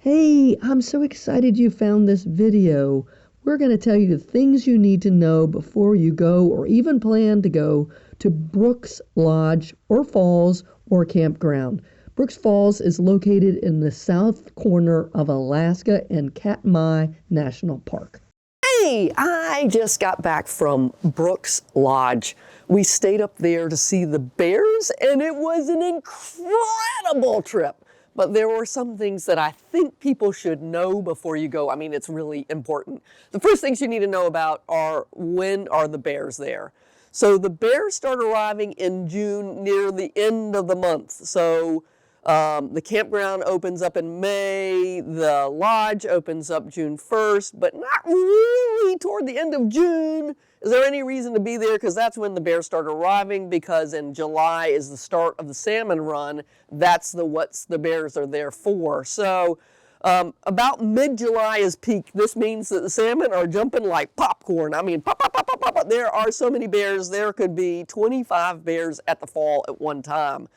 Hey, I'm so excited you found this video. We're going to tell you the things you need to know before you go or even plan to go to Brooks Lodge or Falls or Campground. Brooks Falls is located in the south corner of Alaska and Katmai National Park. Hey, I just got back from Brooks Lodge. We stayed up there to see the bears, and it was an incredible trip. But there were some things that I think people should know before you go. I mean, it's really important. The first things you need to know about are when are the bears there. So the bears start arriving in June near the end of the month. So the campground opens up in May, the lodge opens up June 1st, but not really toward the end of June. Is there any reason to be there? Because that's when the bears start arriving, because in July is the start of the salmon run. That's what the bears are there for. So about mid-July is peak. This means that the salmon are jumping like popcorn. I mean, pop, pop, pop, pop, pop. There are so many bears. There could be 25 bears at the fall at one time.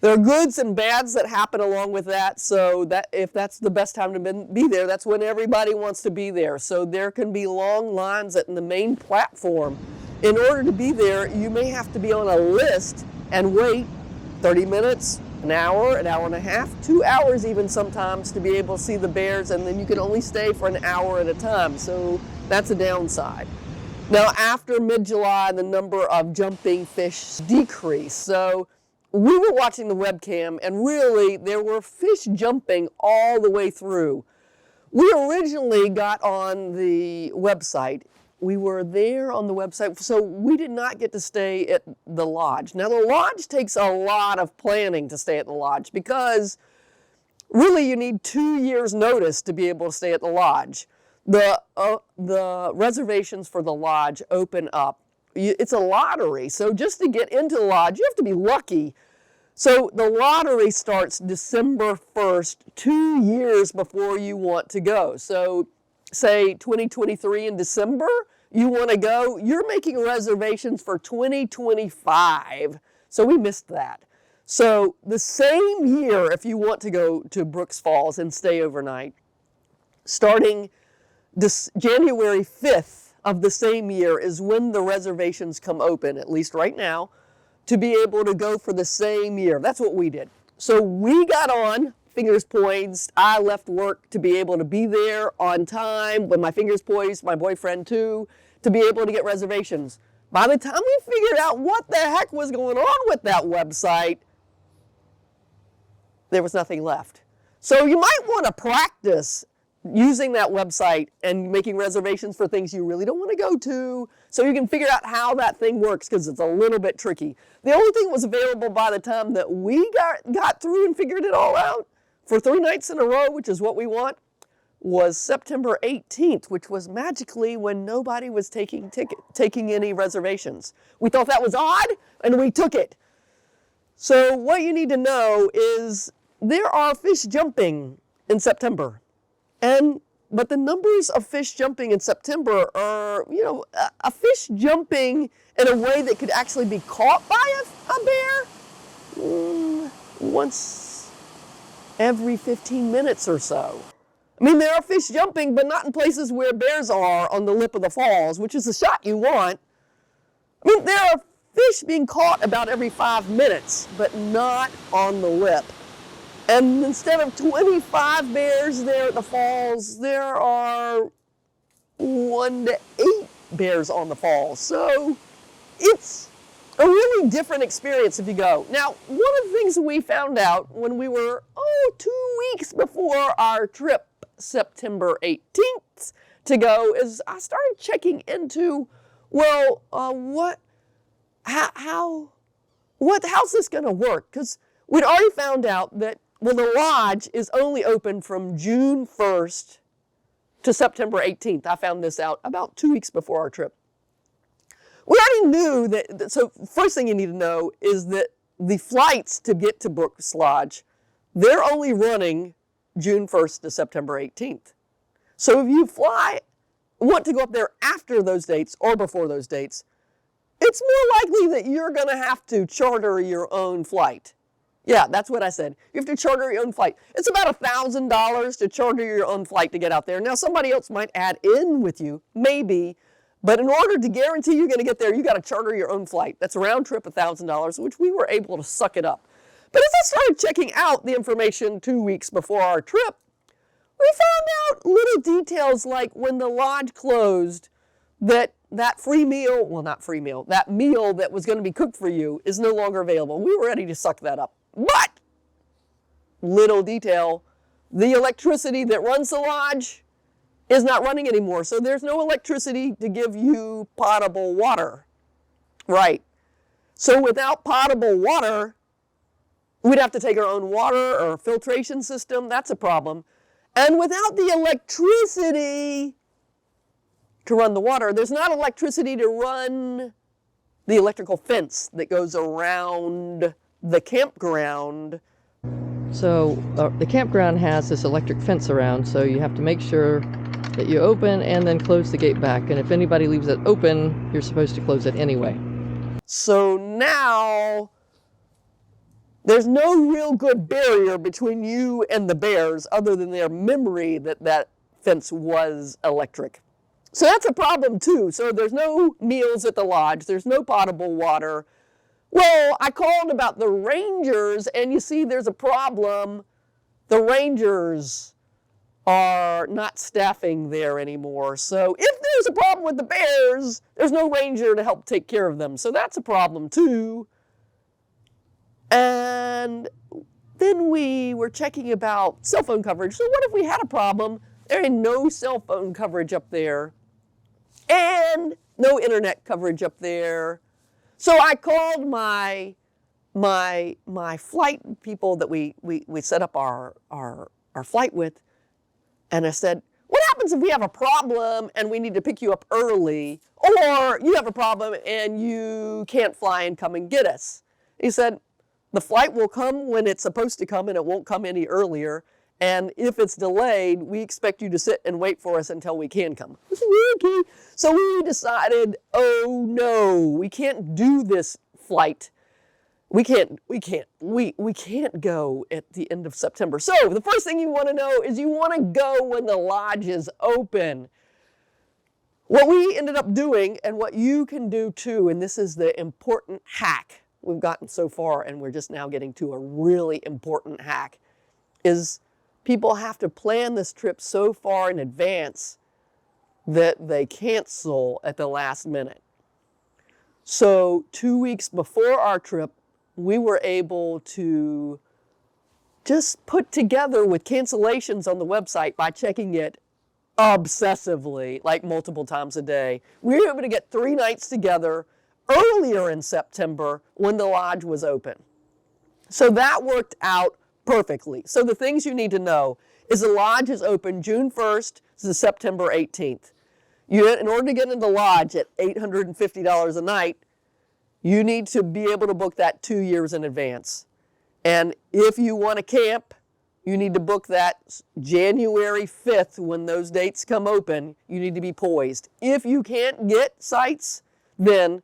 There are goods and bads that happen along with that, so that if that's the best time to be there, that's when everybody wants to be there. So there can be long lines at the main platform. In order to be there, you may have to be on a list and wait 30 minutes, an hour and a half, 2 hours even sometimes to be able to see the bears, and then you can only stay for an hour at a time, so that's a downside. Now after mid-July, the number of jumping fish decrease. So we were watching the webcam, and really there were fish jumping all the way through. We originally got on the website. We were there on the website, so we did not get to stay at the lodge. Now the lodge takes a lot of planning to stay at the lodge, because really you need 2 years notice to be able to stay at the lodge. The reservations for the lodge open up. It's a lottery, so just to get into the lodge, you have to be lucky. So the lottery starts December 1st, 2 years before you want to go. So say 2023 in December, you want to go, you're making reservations for 2025. So we missed that. So the same year, if you want to go to Brooks Falls and stay overnight, starting this January 5th of the same year is when the reservations come open, at least right now, to be able to go for the same year. That's what we did. So we got on, fingers poised. I left work to be able to be there on time with my fingers poised, my boyfriend too, to be able to get reservations. By the time we figured out what the heck was going on with that website, there was nothing left. So you might want to practice using that website and making reservations for things you really don't want to go to, so you can figure out how that thing works, because it's a little bit tricky. The only thing that was available by the time that we got through and figured it all out for 3 nights in a row, which is what we want, was September 18th, which was magically when nobody was taking any reservations. We thought that was odd, and we took it. So what you need to know is there are fish jumping in September. But the numbers of fish jumping in September are, a fish jumping in a way that could actually be caught by a bear once every 15 minutes or so. I mean, there are fish jumping, but not in places where bears are on the lip of the falls, which is the shot you want. I mean, there are fish being caught about every 5 minutes, but not on the lip. And instead of 25 bears there at the falls, there are 1 to 8 bears on the falls. So it's a really different experience if you go. Now, one of the things we found out when we were, 2 weeks before our trip, September 18th, to go, is I started checking into, how's this going to work? Because we'd already found out that the lodge is only open from June 1st to September 18th. I found this out about 2 weeks before our trip. We already knew that, so first thing you need to know is that the flights to get to Brooks Lodge, they're only running June 1st to September 18th. So if you want to go up there after those dates or before those dates, it's more likely that you're going to have to charter your own flight. Yeah, that's what I said. You have to charter your own flight. It's about $1,000 to charter your own flight to get out there. Now, somebody else might add in with you, maybe, but in order to guarantee you're going to get there, you got to charter your own flight. That's a round trip $1,000, which we were able to suck it up. But as I started checking out the information 2 weeks before our trip, we found out little details like when the lodge closed, that free meal, well, not free meal, that meal that was going to be cooked for you is no longer available. We were ready to suck that up. But, little detail, the electricity that runs the lodge is not running anymore. So there's no electricity to give you potable water. Right. So without potable water, we'd have to take our own water or filtration system. That's a problem. And without the electricity to run the water, there's not electricity to run the electrical fence that goes around the campground. So the campground has this electric fence around, so you have to make sure that you open and then close the gate back. And if anybody leaves it open, you're supposed to close it anyway. So now there's no real good barrier between you and the bears other than their memory that that fence was electric. So that's a problem too. So there's no meals at the lodge. There's no potable water. Well, I called about the rangers, and you see there's a problem. The rangers are not staffing there anymore. So if there's a problem with the bears, there's no ranger to help take care of them. So that's a problem too. And then we were checking about cell phone coverage. So what if we had a problem? There ain't no cell phone coverage up there and no internet coverage up there. So I called my flight people that we set up our flight with, and I said, what happens if we have a problem and we need to pick you up early, or you have a problem and you can't fly and come and get us? He said, the flight will come when it's supposed to come and it won't come any earlier. And if it's delayed, we expect you to sit and wait for us until we can come. I said, okay. So we decided, oh no, we can't do this flight. We can't go at the end of September. So the first thing you want to know is you want to go when the lodge is open. What we ended up doing, and what you can do too, and this is the important hack we've gotten so far, and we're just now getting to a really important hack, is people have to plan this trip so far in advance that they cancel at the last minute. So 2 weeks before our trip, we were able to just put together with cancellations on the website by checking it obsessively, like multiple times a day. We were able to get 3 nights together earlier in September when the lodge was open. So that worked out perfectly. So the things you need to know is the lodge is open June 1st to September 18th. In order to get into the lodge at $850 a night, you need to be able to book that 2 years in advance. And if you want to camp, you need to book that January 5th when those dates come open. You need to be poised. If you can't get sites, then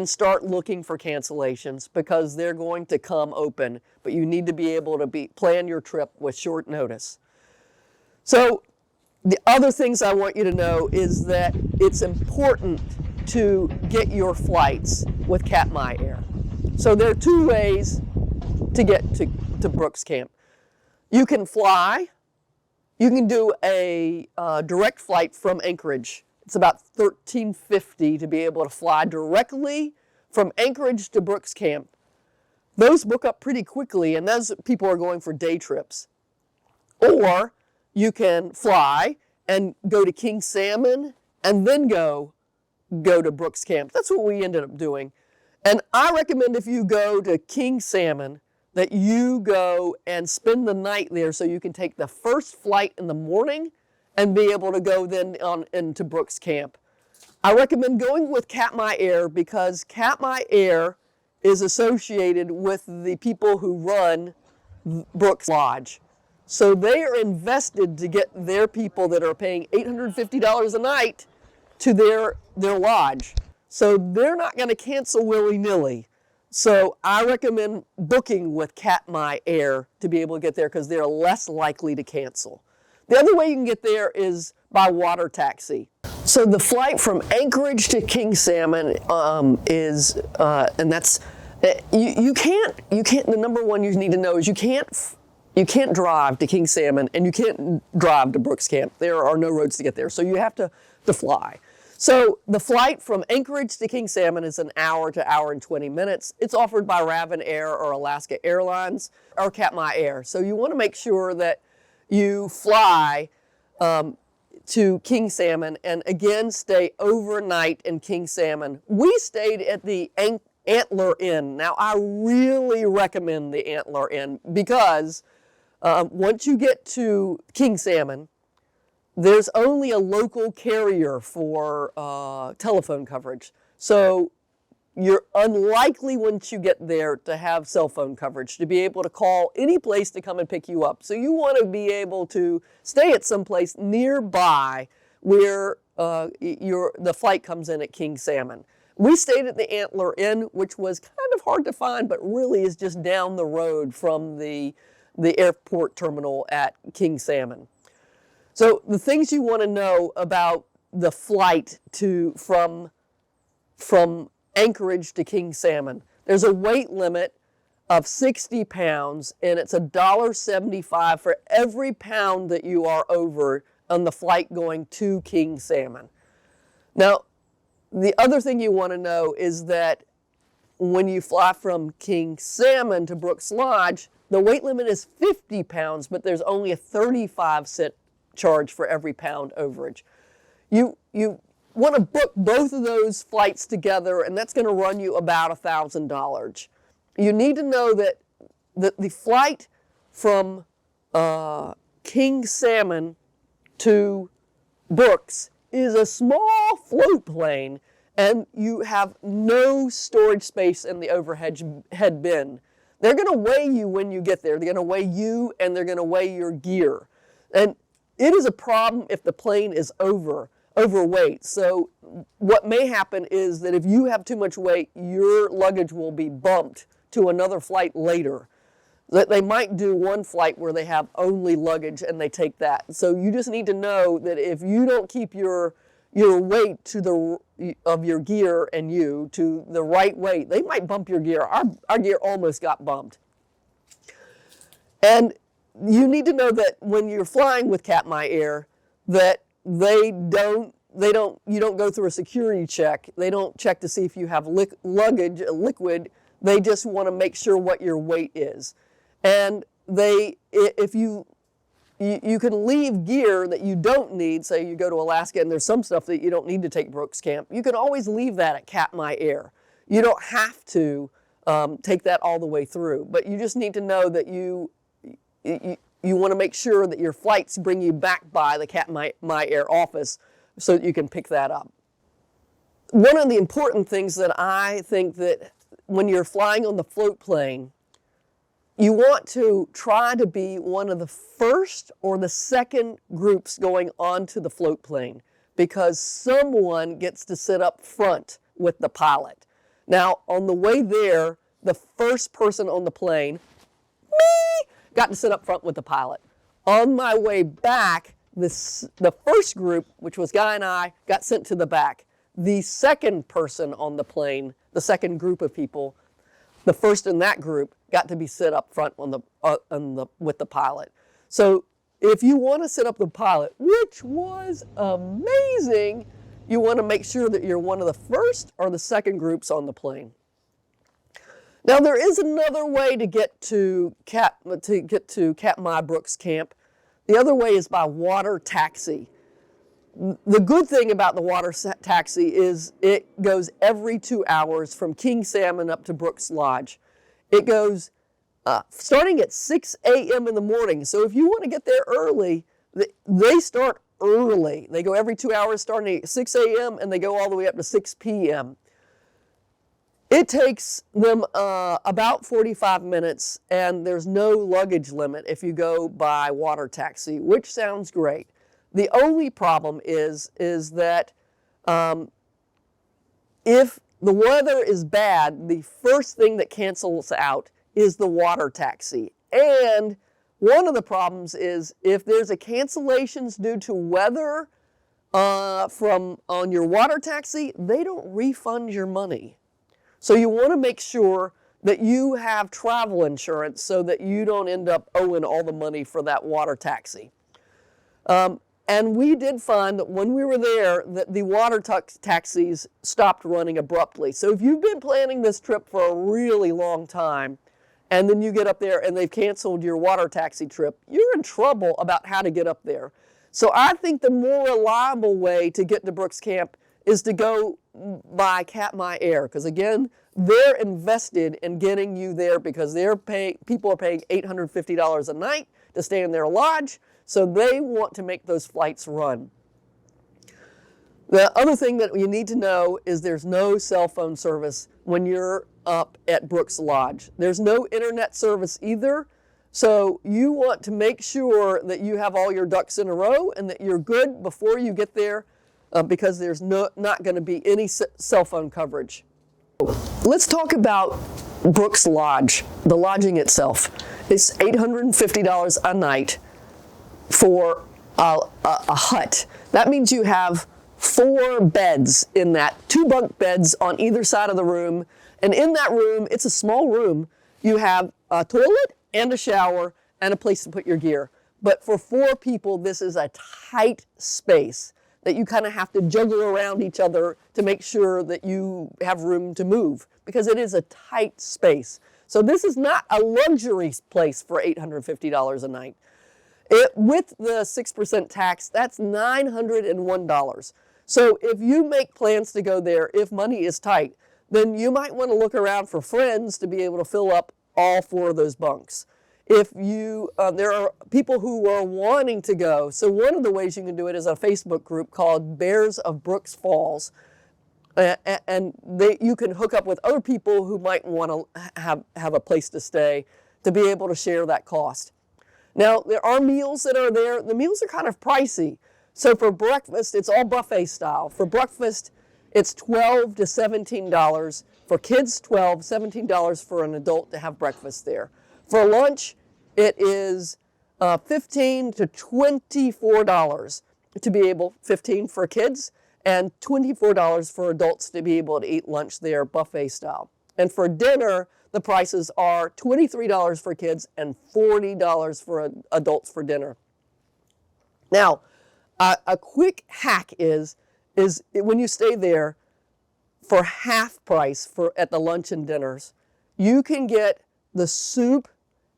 start looking for cancellations because they're going to come open. But you need to be able to plan your trip with short notice. So the other things I want you to know is that it's important to get your flights with Katmai Air. So there are 2 ways to get to Brooks Camp. You can fly. You can do a direct flight from Anchorage. It's about $1,350 to be able to fly directly from Anchorage to Brooks Camp. Those book up pretty quickly, and those people are going for day trips. Or you can fly and go to King Salmon and then go to Brooks Camp. That's what we ended up doing. And I recommend if you go to King Salmon that you go and spend the night there so you can take the first flight in the morning and be able to go then on into Brooks Camp. I recommend going with Katmai Air because Katmai Air is associated with the people who run Brooks Lodge. So they are invested to get their people that are paying $850 a night to their lodge. So they're not going to cancel willy-nilly. So I recommend booking with Katmai Air to be able to get there because they're less likely to cancel. The other way you can get there is by water taxi. So the flight from Anchorage to King Salmon is, and that's, you can't, the number one you need to know is you can't drive to King Salmon and you can't drive to Brooks Camp. There are no roads to get there, so you have to fly. So the flight from Anchorage to King Salmon is an hour to hour and 20 minutes. It's offered by Raven Air or Alaska Airlines or Katmai Air. So you want to make sure that you fly to King Salmon and again stay overnight in King Salmon. We stayed at the Antler Inn. Now I really recommend the Antler Inn because once you get to King Salmon, there's only a local carrier for telephone coverage. So you're unlikely once you get there to have cell phone coverage, to be able to call any place to come and pick you up. So you want to be able to stay at some place nearby where the flight comes in at King Salmon. We stayed at the Antler Inn, which was kind of hard to find, but really is just down the road from the airport terminal at King Salmon. So the things you want to know about the flight from Anchorage to King Salmon. There's a weight limit of 60 pounds, and it's $1.75 for every pound that you are over on the flight going to King Salmon. Now, the other thing you want to know is that when you fly from King Salmon to Brooks Lodge, the weight limit is 50 pounds, but there's only a 35-cent charge for every pound overage. You want to book both of those flights together, and that's going to run you about $1,000. You need to know that the flight from King Salmon to Brooks is a small float plane, and you have no storage space in the overhead bin. They're going to weigh you when you get there. They're going to weigh you, and they're going to weigh your gear. And it is a problem if the plane is overweight. So what may happen is that if you have too much weight, your luggage will be bumped to another flight later. That they might do one flight where they have only luggage and they take that. So you just need to know that if you don't keep your weight of your gear and you to the right weight, they might bump your gear. Our gear almost got bumped. And you need to know that when you're flying with Katmai Air, that you don't go through a security check. They don't check to see if you have luggage, liquid. They just want to make sure what your weight is. And if you can leave gear that you don't need, say you go to Alaska and there's some stuff that you don't need to take Brooks Camp, you can always leave that at Katmai Air. You don't have to take that all the way through, but you just need to know that you want to make sure that your flights bring you back by the Katmai Air office so that you can pick that up. One of the important things that I think that when you're flying on the float plane, you want to try to be one of the first or the second groups going onto the float plane because someone gets to sit up front with the pilot. Now, on the way there, the first person on the plane, me, got to sit up front with the pilot. On my way back, the first group, which was Guy and I, got sent to the back. The second person on the plane, the second group of people, the first in that group got to be sit up front with the pilot. So if you want to sit up the pilot, which was amazing, you want to make sure that you're one of the first or the second groups on the plane. Now there is another way to get to Katmai Brooks Camp. The other way is by water taxi. The good thing about the water taxi is it goes every 2 hours from King Salmon up to Brooks Lodge. It goes starting at 6 a.m. in the morning. So if you want to get there early, they start early. They go every 2 hours starting at 6 a.m. and they go all the way up to 6 p.m. It takes them about 45 minutes, and there's no luggage limit if you go by water taxi, which sounds great. The only problem is that if the weather is bad, the first thing that cancels out is the water taxi. And one of the problems is if there's a cancellations due to weather on your water taxi, they don't refund your money. So you want to make sure that you have travel insurance so that you don't end up owing all the money for that water taxi. And we did find that when we were there that the water taxis stopped running abruptly. So if you've been planning this trip for a really long time, and then you get up there and they've canceled your water taxi trip, you're in trouble about how to get up there. So I think the more reliable way to get to Brooks Camp is to go by Katmai Air, because again, they're invested in getting you there because people are paying $850 a night to stay in their lodge, so they want to make those flights run. The other thing that you need to know is there's no cell phone service when you're up at Brooks Lodge. There's no internet service either, so you want to make sure that you have all your ducks in a row and that you're good before you get there because there's not going to be any cell phone coverage. Let's talk about Brooks Lodge, the lodging itself. It's $850 a night for a hut. That means you have 4 beds in that, 2 bunk beds on either side of the room. And in that room, it's a small room, you have a toilet and a shower and a place to put your gear. But for 4 people, this is a tight space that you kind of have to juggle around each other to make sure that you have room to move, because it is a tight space. So this is not a luxury place for $850 a night. With the 6% tax, that's $901. So if you make plans to go there, if money is tight, then you might want to look around for friends to be able to fill up all 4 of those bunks. If you, there are people who are wanting to go. So one of the ways you can do it is a Facebook group called Bears of Brooks Falls. And you can hook up with other people who might want to have a place to stay to be able to share that cost. Now, there are meals that are there. The meals are kind of pricey. So for breakfast, it's all buffet style. For breakfast, it's $12 to $17. For kids, $12, $17 for an adult to have breakfast there. For lunch, it is $15 to $24 to be able, $15 for kids, and $24 for adults to be able to eat lunch there, buffet style. And for dinner, the prices are $23 for kids and $40 for adults for dinner. Now, a quick hack is when you stay there for half price at the lunch and dinners, you can get the soup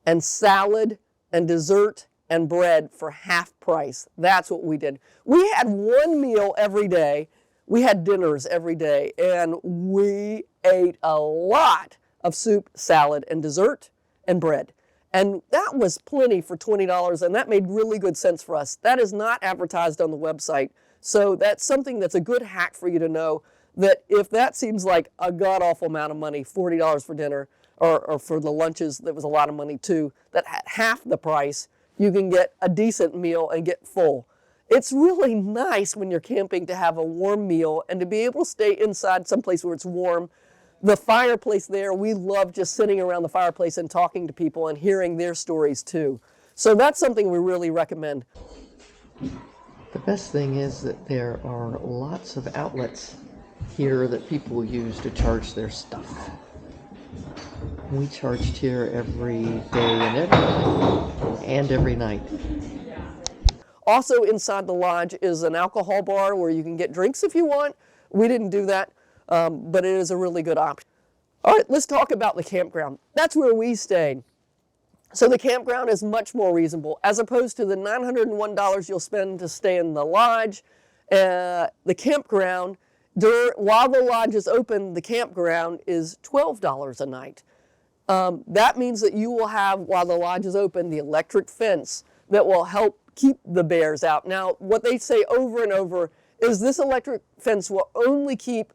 and salad and dessert and bread for half price. That's what we did. We had one meal every day. We had dinners every day, and we ate a lot of soup, salad, and dessert and bread. And that was plenty for $20, and that made really good sense for us. That is not advertised on the website, so that's something that's a good hack for you to know, that if that seems like a god-awful amount of money, $40 for dinner, or for the lunches, that was a lot of money too, that at half the price, you can get a decent meal and get full. It's really nice when you're camping to have a warm meal and to be able to stay inside someplace where it's warm. The fireplace there, we love just sitting around the fireplace and talking to people and hearing their stories too. So that's something we really recommend. The best thing is that there are lots of outlets here that people use to charge their stuff. We charged here every day and every night. Also inside the lodge is an alcohol bar where you can get drinks if you want. We didn't do that, but it is a really good option. All right, let's talk about the campground. That's where we stayed. So the campground is much more reasonable as opposed to the $901 you'll spend to stay in the lodge. The campground, while the lodge is open, the campground is $12 a night. That means that you will have, while the lodge is open, the electric fence that will help keep the bears out. Now, what they say over and over is this electric fence will only keep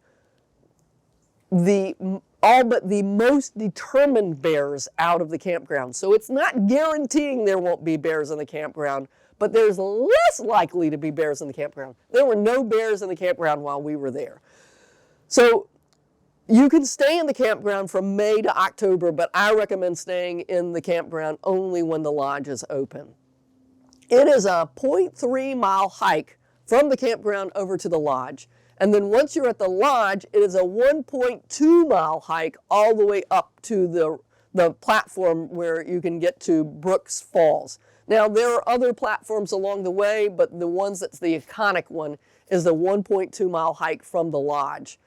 all but the most determined bears out of the campground. So it's not guaranteeing there won't be bears in the campground, but there's less likely to be bears in the campground. There were no bears in the campground while we were there. So You can stay in the campground from May to October, but I recommend staying in the campground only when the lodge is open. It is a 0.3 mile hike from the campground over to the lodge. And then once you're at the lodge, it is a 1.2 mile hike all the way up to the platform where you can get to Brooks Falls. Now, there are other platforms along the way, but the ones that's the iconic one is the 1.2 mile hike from the lodge.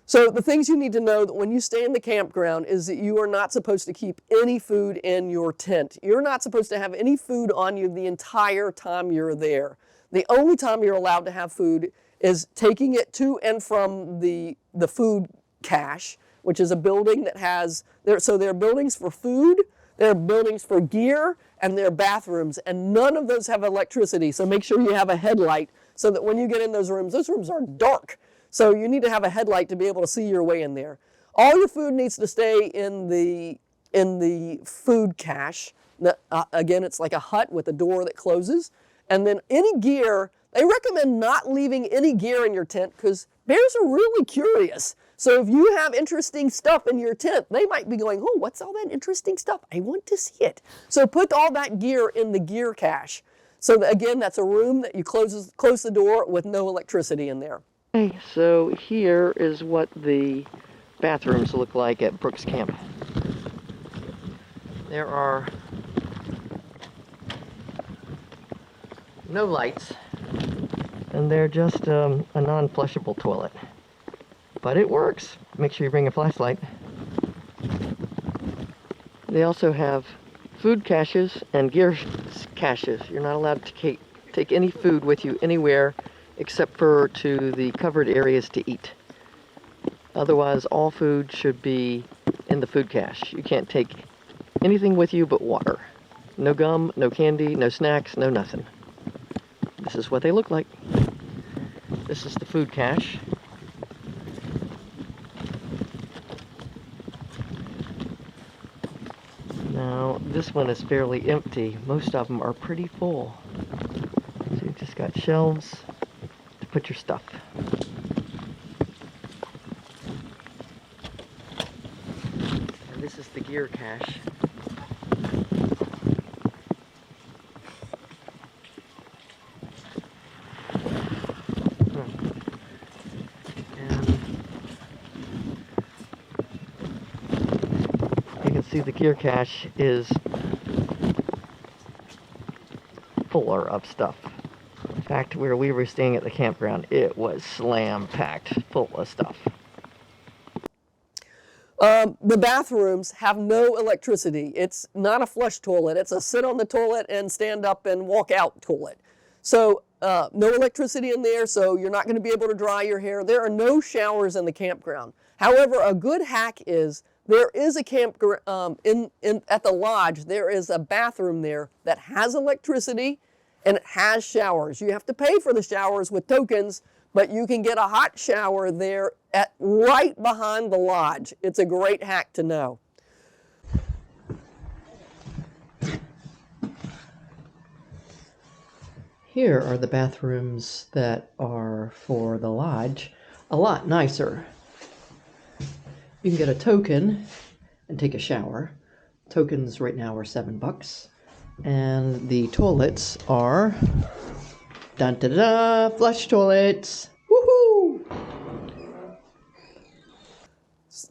So the things you need to know that when you stay in the campground is that you are not supposed to keep any food in your tent. You're not supposed to have any food on you the entire time you're there. The only time you're allowed to have food is taking it to and from the food cache, which is a building that has, so there are buildings for food, there are buildings for gear, and there are bathrooms, and none of those have electricity. So make sure you have a headlight so that when you get in those rooms are dark. So you need to have a headlight to be able to see your way in there. All your food needs to stay in the food cache. Again, it's like a hut with a door that closes. And then any gear, they recommend not leaving any gear in your tent because bears are really curious. So if you have interesting stuff in your tent, they might be going, oh, what's all that interesting stuff? I want to see it. So put all that gear in the gear cache. So again, that's a room that you close the door with no electricity in there. Okay, so here is what the bathrooms look like at Brooks Camp. There are no lights, and they're just a non-flushable toilet. But it works. Make sure you bring a flashlight. They also have food caches and gear caches. You're not allowed to take any food with you anywhere except for to the covered areas to eat. Otherwise, all food should be in the food cache. You can't take anything with you but water. No gum, no candy, no snacks, no nothing. This is what they look like. This is the food cache. Now, this one is fairly empty. Most of them are pretty full. So you've just got shelves to put your stuff. And this is the gear cache. See, the gear cache is fuller of stuff. In fact, where we were staying at the campground, it was slam-packed full of stuff. The bathrooms have no electricity. It's not a flush toilet. It's a sit on the toilet and stand up and walk out toilet. So no electricity in there, so you're not going to be able to dry your hair. There are no showers in the campground. However, a good hack is there is a at the lodge, there is a bathroom there that has electricity and it has showers. You have to pay for the showers with tokens, but you can get a hot shower there right behind the lodge. It's a great hack to know. Here are the bathrooms that are for the lodge. A lot nicer. You can get a token and take a shower. Tokens right now are $7. And the toilets are dun-da-da, flush toilets. Woohoo!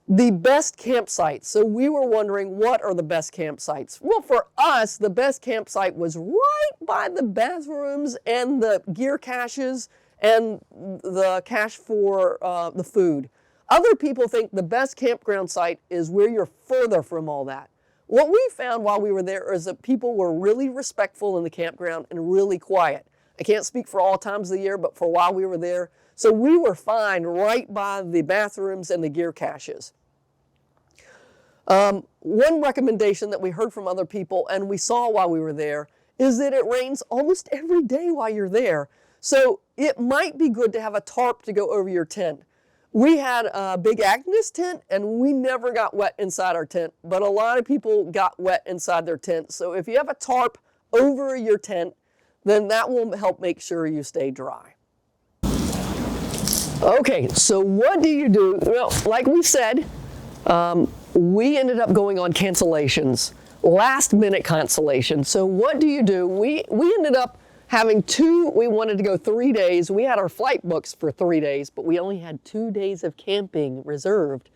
The best campsites. So we were wondering, what are the best campsites? Well, for us, the best campsite was right by the bathrooms and the gear caches and the cache for the food. Other people think the best campground site is where you're further from all that. What we found while we were there is that people were really respectful in the campground and really quiet. I can't speak for all times of the year, but for a while we were there. So we were fine right by the bathrooms and the gear caches. One recommendation that we heard from other people and we saw while we were there is that it rains almost every day while you're there. So it might be good to have a tarp to go over your tent. We had a big Agnes tent and we never got wet inside our tent, but a lot of people got wet inside their tent. So if you have a tarp over your tent, then that will help make sure you stay dry. Okay, so what do you do? Well, like we said, we ended up going on cancellations, last minute cancellations. So what do you do? We ended up having we wanted to go 3 days. We had our flight books for 3 days, but we only had 2 days of camping reserved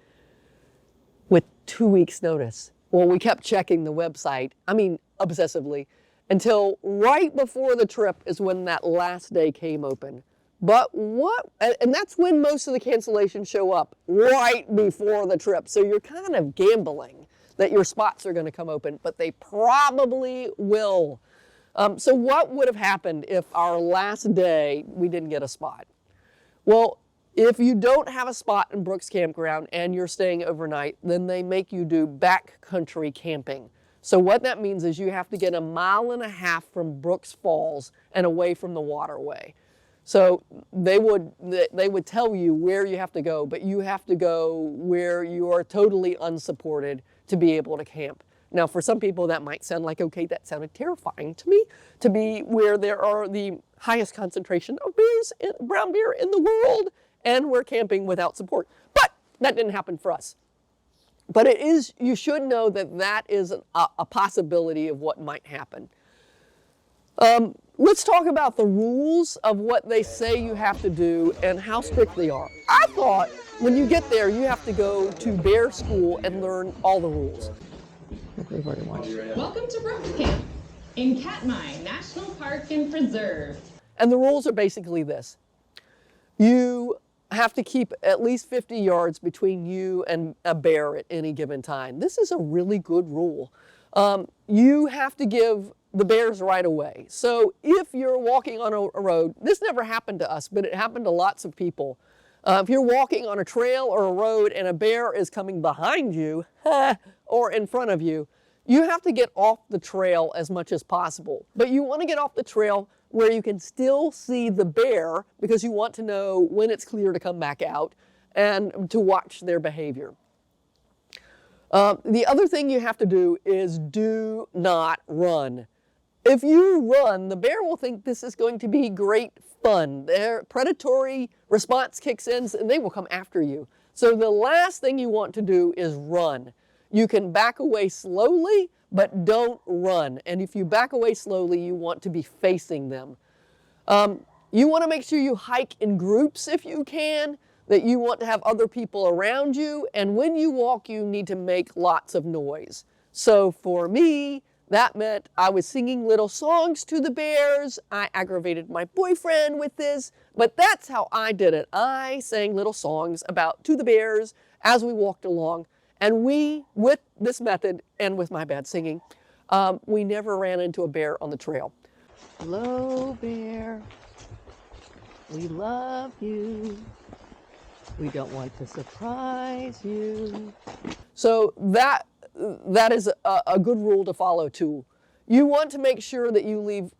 with 2 weeks notice. Well, we kept checking the website, obsessively, until right before the trip is when that last day came open. But and that's when most of the cancellations show up, right before the trip. So you're kind of gambling that your spots are going to come open, but they probably will. So what would have happened if our last day we didn't get a spot? Well, if you don't have a spot in Brooks Campground and you're staying overnight, then they make you do backcountry camping. So what that means is you have to get 1.5 miles from Brooks Falls and away from the waterway. So they would tell you where you have to go, but you have to go where you are totally unsupported to be able to camp. Now, for some people that might sound like, okay, that sounded terrifying to me, to be where there are the highest concentration of brown bear in the world, and we're camping without support. But that didn't happen for us. But you should know that is a possibility of what might happen. Let's talk about the rules of what they say you have to do and how strict they are. I thought when you get there, you have to go to bear school and learn all the rules. Welcome to Brooks Camp in Katmai National Park and Preserve. And the rules are basically this. You have to keep at least 50 yards between you and a bear at any given time. This is a really good rule. You have to give the bears right away. So if you're walking on a road, this never happened to us, but it happened to lots of people. If you're walking on a trail or a road and a bear is coming behind you or in front of you, you have to get off the trail as much as possible. But you want to get off the trail where you can still see the bear because you want to know when it's clear to come back out and to watch their behavior. The other thing you have to do is do not run. If you run, the bear will think this is going to be great fun. Their predatory response kicks in and they will come after you. So the last thing you want to do is run. You can back away slowly, but don't run. And if you back away slowly, you want to be facing them. You want to make sure you hike in groups if you can, that you want to have other people around you. And when you walk, you need to make lots of noise. So for me, that meant I was singing little songs to the bears. I aggravated my boyfriend with this, but that's how I did it. I sang little songs to the bears as we walked along. And with this method and with my bad singing, we never ran into a bear on the trail. Hello, bear. We love you. We don't want to surprise you. So that is a good rule to follow too. You want to make sure that you leave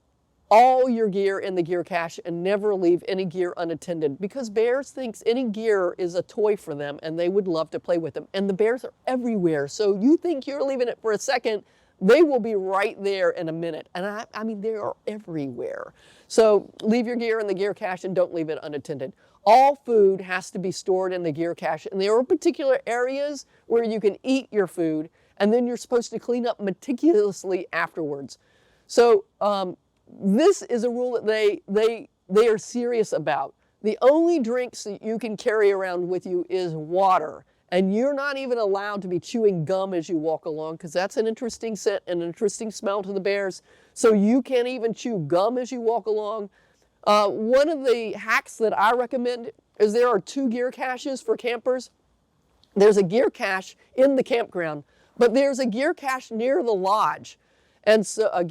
all your gear in the gear cache and never leave any gear unattended, because bears think any gear is a toy for them and they would love to play with them. And the bears are everywhere. So you think you're leaving it for a second, they will be right there in a minute. And I mean, they are everywhere. So leave your gear in the gear cache and don't leave it unattended. All food has to be stored in the gear cache, and there are particular areas where you can eat your food, and then you're supposed to clean up meticulously afterwards. So this is a rule that they are serious about. The only drinks that you can carry around with you is water, and you're not even allowed to be chewing gum as you walk along, because that's an interesting scent and an interesting smell to the bears. So you can't even chew gum as you walk along. One of the hacks that I recommend is there are 2 gear caches for campers. There's a gear cache in the campground, but there's a gear cache near the lodge. And so a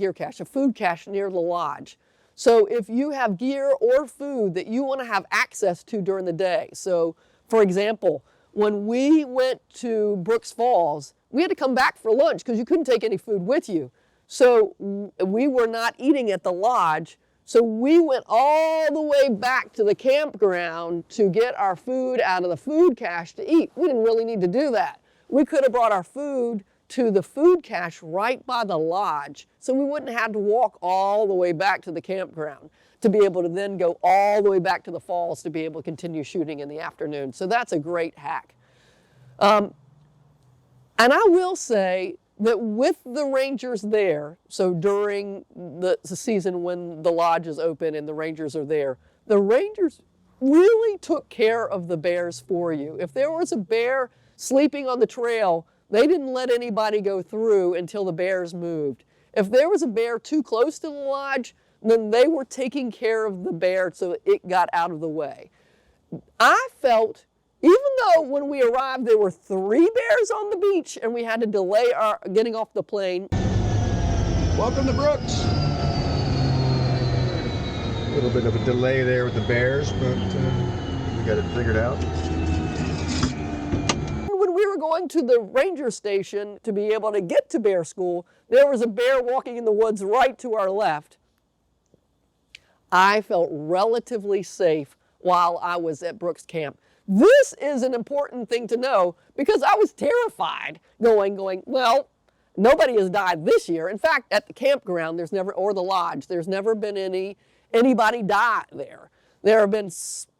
food cache near the lodge. So if you have gear or food that you want to have access to during the day. So for example, when we went to Brooks Falls, we had to come back for lunch because you couldn't take any food with you. So we were not eating at the lodge. So we went all the way back to the campground to get our food out of the food cache to eat. We didn't really need to do that. We could have brought our food to the food cache right by the lodge, so we wouldn't have to walk all the way back to the campground to be able to then go all the way back to the falls to be able to continue shooting in the afternoon. So that's a great hack. And I will say that with the rangers there, so during the season when the lodge is open and the rangers are there, the rangers really took care of the bears for you. If there was a bear sleeping on the trail, they didn't let anybody go through until the bears moved. If there was a bear too close to the lodge, then they were taking care of the bear so it got out of the way. I felt, even though when we arrived there were 3 bears on the beach and we had to delay our getting off the plane. Welcome to Brooks. A little bit of a delay there with the bears, but we got it figured out. When we were going to the ranger station to be able to get to bear school, there was a bear walking in the woods right to our left. I felt relatively safe while I was at Brooks Camp. This is an important thing to know because I was terrified going, well, nobody has died this year. In fact, at the campground, or the lodge, there's never been anybody die there. There have been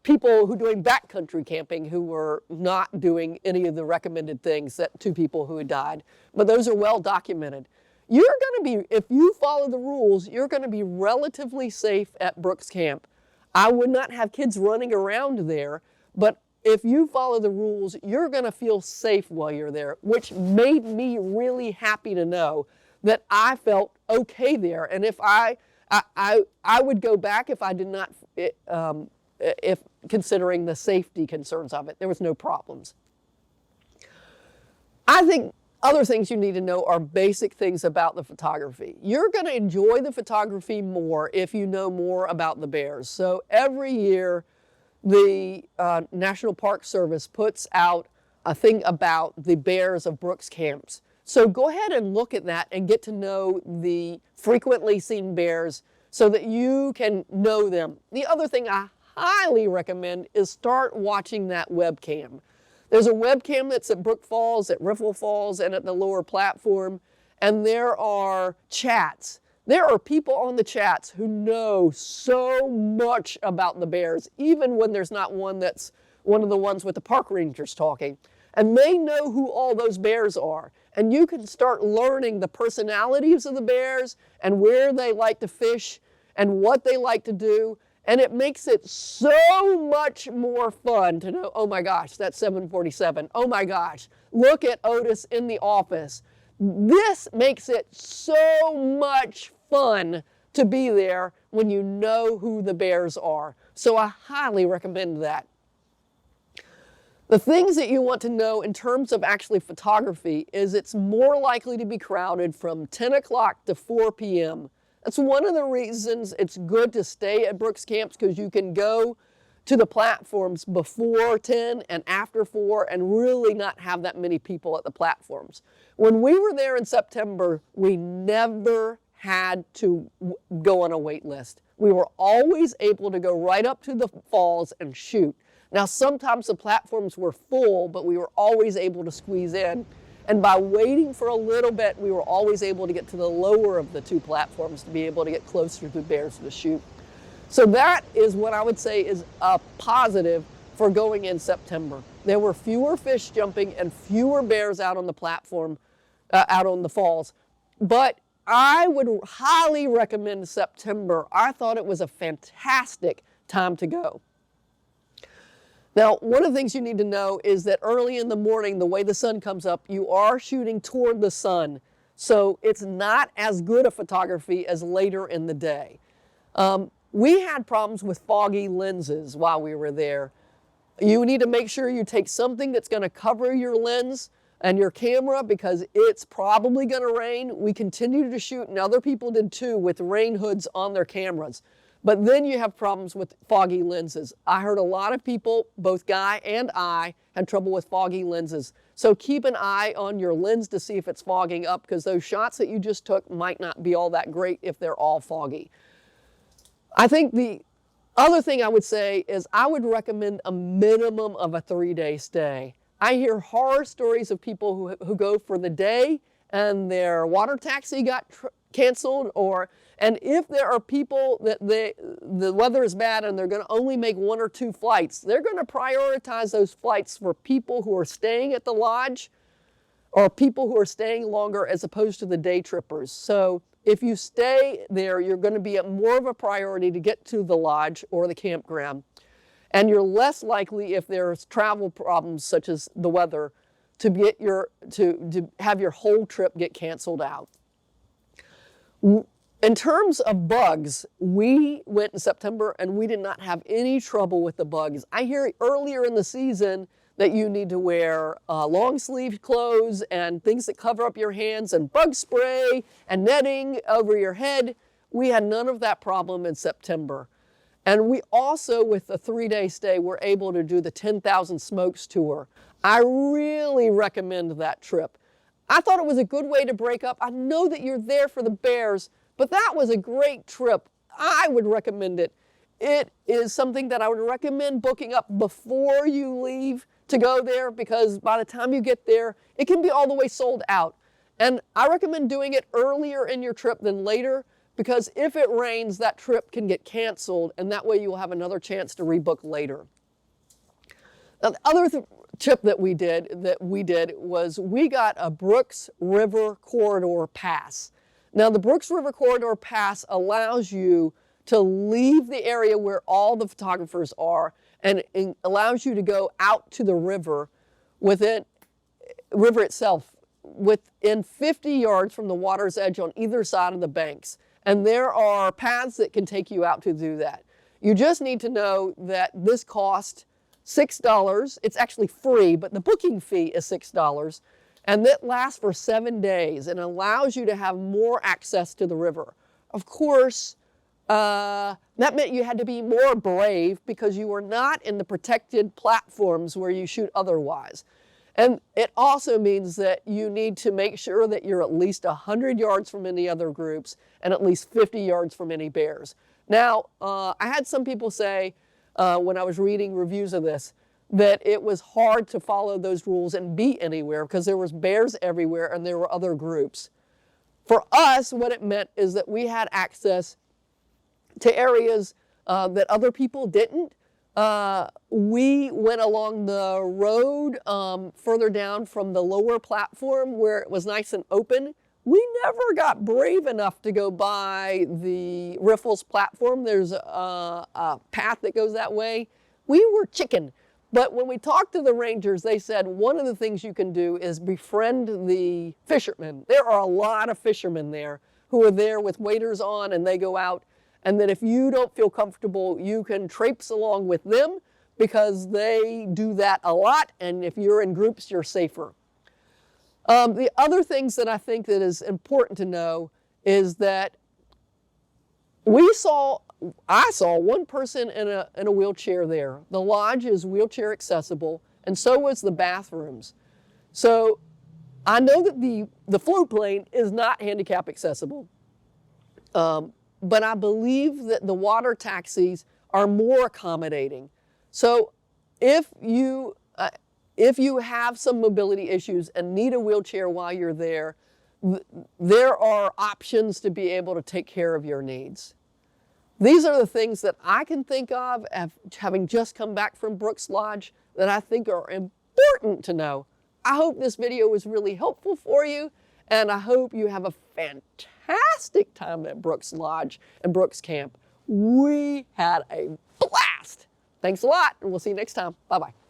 people who are doing backcountry camping who were not doing any of the recommended things, that 2 people who had died, but those are well documented. You're going to be, if you follow the rules, you're going to be relatively safe at Brooks Camp. I would not have kids running around there, but if you follow the rules, you're going to feel safe while you're there, which made me really happy to know that I felt okay there. And if I would go back if I did not, if considering the safety concerns of it, there was no problems. I think other things you need to know are basic things about the photography. You're going to enjoy the photography more if you know more about the bears. So every year, the National Park Service puts out a thing about the bears of Brooks Camps. So go ahead and look at that and get to know the frequently seen bears so that you can know them. The other thing I highly recommend is start watching that webcam. There's a webcam that's at Brook Falls, at Riffle Falls, and at the lower platform, and there are chats. There are people on the chats who know so much about the bears, even when there's not one that's one of the ones with the park rangers talking. And they know who all those bears are. And you can start learning the personalities of the bears and where they like to fish and what they like to do. And it makes it so much more fun to know, oh my gosh, that's 747. Oh my gosh, look at Otis in the office. This makes it so much fun to be there when you know who the bears are. So I highly recommend that. The things that you want to know in terms of actually photography is it's more likely to be crowded from 10 o'clock to 4 p.m. That's one of the reasons it's good to stay at Brooks Camps, because you can go to the platforms before 10 and after 4 and really not have that many people at the platforms. When we were there in September, we never had to go on a wait list. We were always able to go right up to the falls and shoot. Now, sometimes the platforms were full, but we were always able to squeeze in. And by waiting for a little bit, we were always able to get to the lower of the 2 platforms to be able to get closer to bears to shoot. So that is what I would say is a positive for going in September. There were fewer fish jumping and fewer bears out on the platform, out on the falls. But I would highly recommend September. I thought it was a fantastic time to go. Now, one of the things you need to know is that early in the morning, the way the sun comes up, you are shooting toward the sun. So it's not as good a photography as later in the day. We had problems with foggy lenses while we were there. You need to make sure you take something that's going to cover your lens and your camera, because it's probably going to rain. We continued to shoot, and other people did too, with rain hoods on their cameras. But then you have problems with foggy lenses. I heard a lot of people, both Guy and I, had trouble with foggy lenses. So keep an eye on your lens to see if it's fogging up, because those shots that you just took might not be all that great if they're all foggy. I think the other thing I would say is I would recommend a minimum of a 3-day stay. I hear horror stories of people who go for the day and their water taxi got canceled, and if there are people that the weather is bad and they're going to only make 1 or 2 flights, they're going to prioritize those flights for people who are staying at the lodge or people who are staying longer as opposed to the day trippers. So if you stay there, you're going to be more of a priority to get to the lodge or the campground. And you're less likely, if there's travel problems such as the weather, to have your whole trip get canceled out. In terms of bugs, we went in September and we did not have any trouble with the bugs. I hear earlier in the season that you need to wear long sleeve clothes and things that cover up your hands and bug spray and netting over your head. We had none of that problem in September. And we also, with the 3-day stay, were able to do the 10,000 Smokes tour. I really recommend that trip. I thought it was a good way to break up. I know that you're there for the bears, but that was a great trip. I would recommend it. It is something that I would recommend booking up before you leave to go there, because by the time you get there, it can be all the way sold out. And I recommend doing it earlier in your trip than later, because if it rains, that trip can get canceled, and that way you will have another chance to rebook later. Now, the other trip that we did was we got a Brooks River Corridor Pass. Now, the Brooks River Corridor Pass allows you to leave the area where all the photographers are, and it allows you to go out to the river river itself within 50 yards from the water's edge on either side of the banks. And there are paths that can take you out to do that. You just need to know that this costs $6. It's actually free, but the booking fee is $6. And that lasts for 7 days and allows you to have more access to the river. Of course, that meant you had to be more brave because you were not in the protected platforms where you shoot otherwise. And it also means that you need to make sure that you're at least 100 yards from any other groups and at least 50 yards from any bears. Now, I had some people say when I was reading reviews of this that it was hard to follow those rules and be anywhere because there was bears everywhere and there were other groups. For us, what it meant is that we had access to areas that other people didn't. We went along the road further down from the lower platform where it was nice and open. We never got brave enough to go by the Riffles platform. There's a path that goes that way. We were chicken. But when we talked to the rangers, they said one of the things you can do is befriend the fishermen. There are a lot of fishermen there who are there with waders on and they go out. And that if you don't feel comfortable, you can traipse along with them because they do that a lot. And if you're in groups, you're safer. The other things that I think that is important to know is that I saw one person in a wheelchair there. The lodge is wheelchair accessible, and so was the bathrooms. So I know that the float plane is not handicap accessible. But I believe that the water taxis are more accommodating. So if you have some mobility issues and need a wheelchair while you're there, there are options to be able to take care of your needs. These are the things that I can think of, having just come back from Brooks Lodge, that I think are important to know. I hope this video was really helpful for you, and I hope you have a fantastic time at Brooks Lodge and Brooks Camp. We had a blast. Thanks a lot, and we'll see you next time. Bye-bye.